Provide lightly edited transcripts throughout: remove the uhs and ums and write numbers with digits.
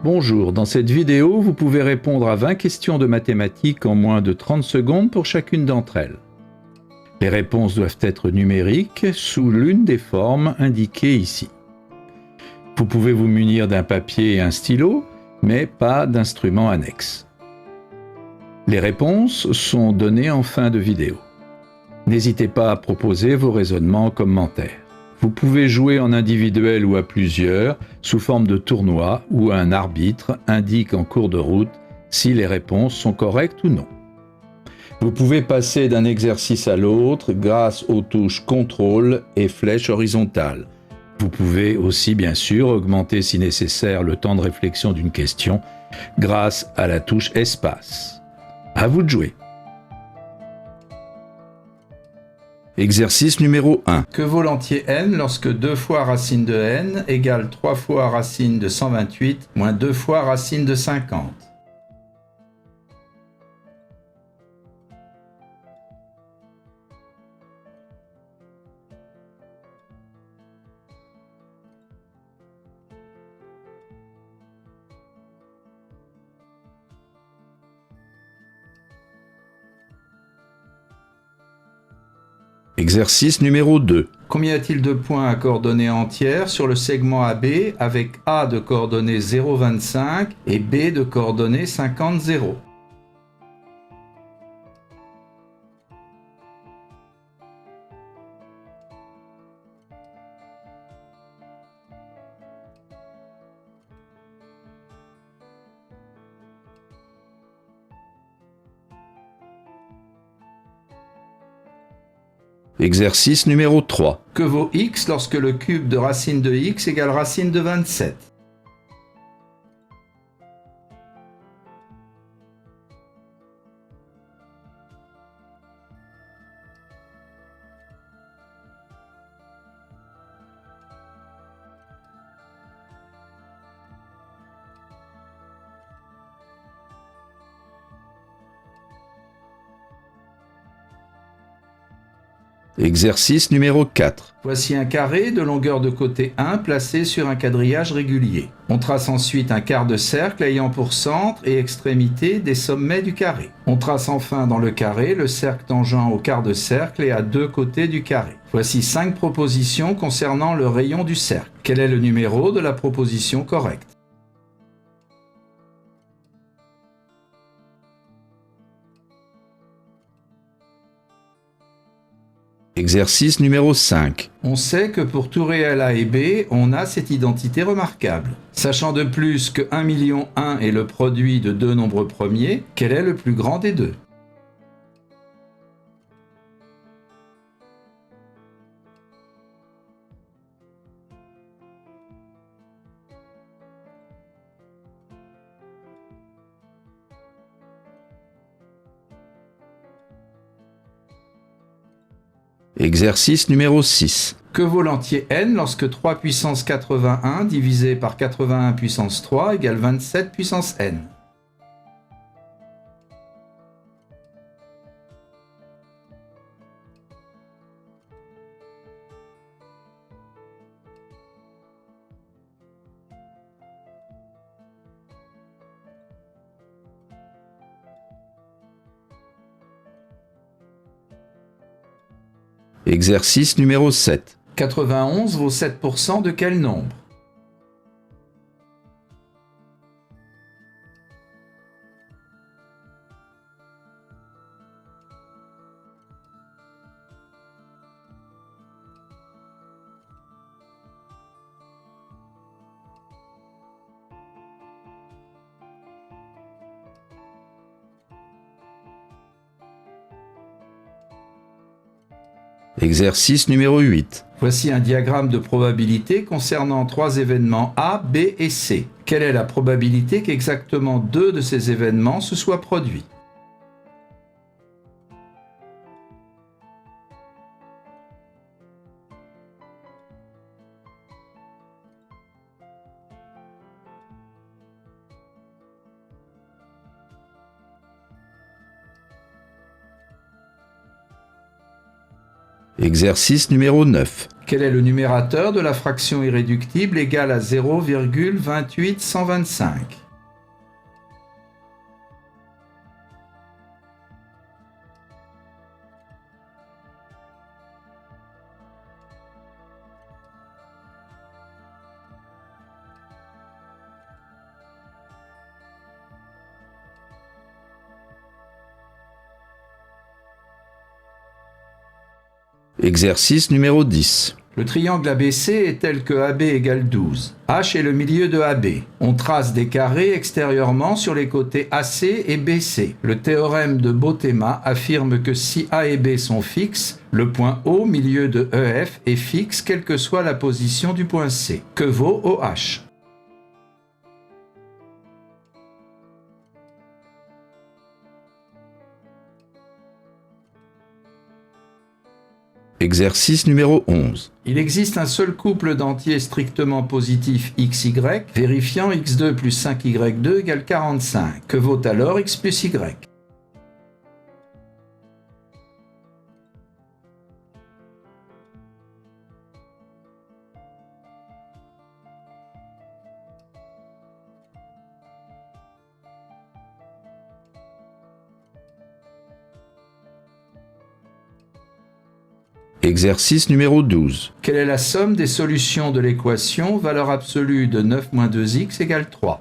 Bonjour, dans cette vidéo, vous pouvez répondre à 20 questions de mathématiques en moins de 30 secondes pour chacune d'entre elles. Les réponses doivent être numériques sous l'une des formes indiquées ici. Vous pouvez vous munir d'un papier et un stylo, mais pas d'instrument annexe. Les réponses sont données en fin de vidéo. N'hésitez pas à proposer vos raisonnements en commentaire. Vous pouvez jouer en individuel ou à plusieurs, sous forme de tournoi, où un arbitre indique en cours de route si les réponses sont correctes ou non. Vous pouvez passer d'un exercice à l'autre grâce aux touches contrôle et flèche horizontale. Vous pouvez aussi bien sûr augmenter si nécessaire le temps de réflexion d'une question grâce à la touche espace. À vous de jouer. Exercice numéro 1. Que vaut l'entier n lorsque 2 fois racine de n égale 3 fois racine de 128 moins 2 fois racine de 50? Exercice numéro 2. Combien y a-t-il de points à coordonnées entières sur le segment AB avec A de coordonnées 0,25 et B de coordonnées 50, 0? Exercice numéro 3. Que vaut x lorsque le cube de racine de x égale racine de 27? Exercice numéro 4. Voici un carré de longueur de côté 1 placé sur un quadrillage régulier. On trace ensuite un quart de cercle ayant pour centre et extrémité des sommets du carré. On trace enfin dans le carré le cercle tangent au quart de cercle et à deux côtés du carré. Voici 5 propositions concernant le rayon du cercle. Quel est le numéro de la proposition correcte? Exercice numéro 5. On sait que pour tout réel A et B, on a cette identité remarquable. Sachant de plus que 1 million 1 est le produit de deux nombres premiers, quel est le plus grand des deux? Exercice numéro 6. Que vaut l'entier n lorsque 3 puissance 81 divisé par 81 puissance 3 égale 27 puissance n? Exercice numéro 7. 91 vaut 7% de quel nombre? Exercice numéro 8. Voici un diagramme de probabilité concernant 3 événements A, B et C. Quelle est la probabilité qu'exactement 2 de ces événements se soient produits? Exercice numéro 9. Quel est le numérateur de la fraction irréductible égale à 0,28125? Exercice numéro 10. Le triangle ABC est tel que AB égale 12. H est le milieu de AB. On trace des carrés extérieurement sur les côtés AC et BC. Le théorème de Bothema affirme que si A et B sont fixes, le point O, milieu de EF, est fixe quelle que soit la position du point C. Que vaut OH? Exercice numéro 11. Il existe un seul couple d'entiers strictement positifs XY, vérifiant x2 plus 5y2 égale 45. Que vaut alors x plus y? Exercice numéro 12. Quelle est la somme des solutions de l'équation valeur absolue de 9 moins 2x égale 3?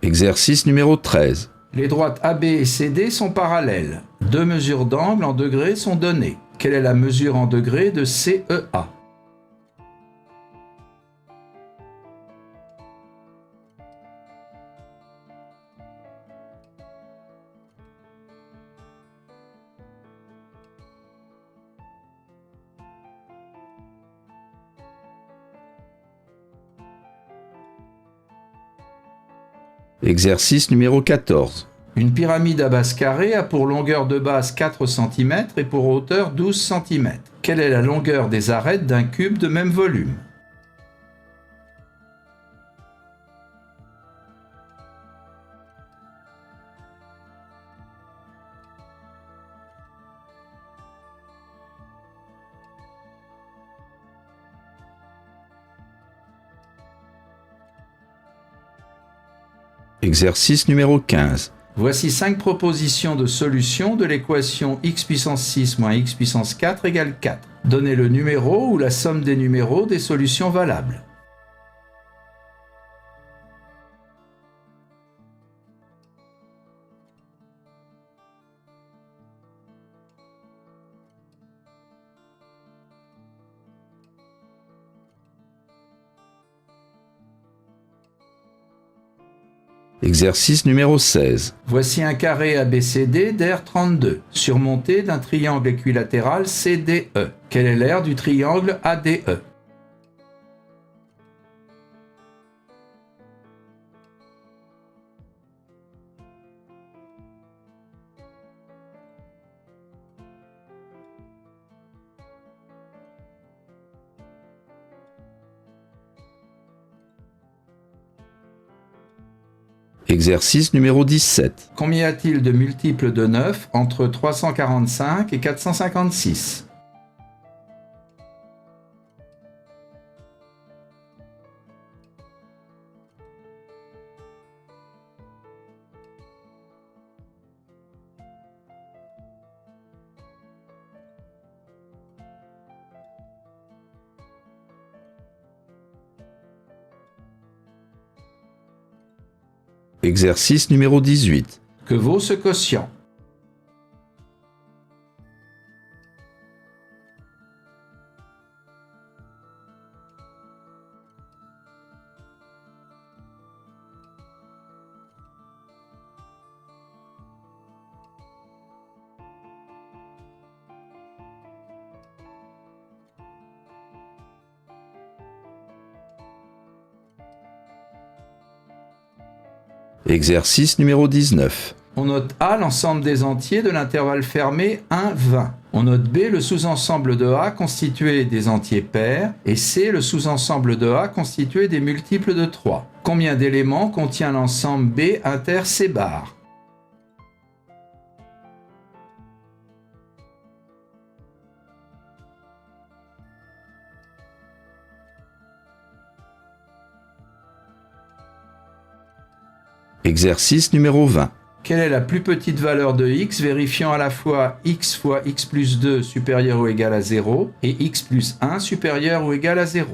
Exercice numéro 13. Les droites AB et CD sont parallèles. Deux mesures d'angle en degrés sont données. Quelle est la mesure en degrés de CEA? Exercice numéro 14. Une pyramide à base carrée a pour longueur de base 4 cm et pour hauteur 12 cm. Quelle est la longueur des arêtes d'un cube de même volume? Exercice numéro 15. Voici 5 propositions de solution de l'équation x puissance 6 moins x puissance 4 égale 4. Donnez le numéro ou la somme des numéros des solutions valables. Exercice numéro 16. Voici un carré ABCD d'aire 32, surmonté d'un triangle équilatéral CDE. Quel est l'aire du triangle ADE? Exercice numéro 17. Combien y a-t-il de multiples de 9 entre 345 et 456? Exercice numéro 18. Que vaut ce quotient? Exercice numéro 19. On note A l'ensemble des entiers de l'intervalle fermé 1, 20. On note B le sous-ensemble de A constitué des entiers pairs et C le sous-ensemble de A constitué des multiples de 3. Combien d'éléments contient l'ensemble B inter C bar? Exercice numéro 20. Quelle est la plus petite valeur de x, vérifiant à la fois x fois x plus 2 supérieur ou égal à 0 et x plus 1 supérieur ou égal à 0?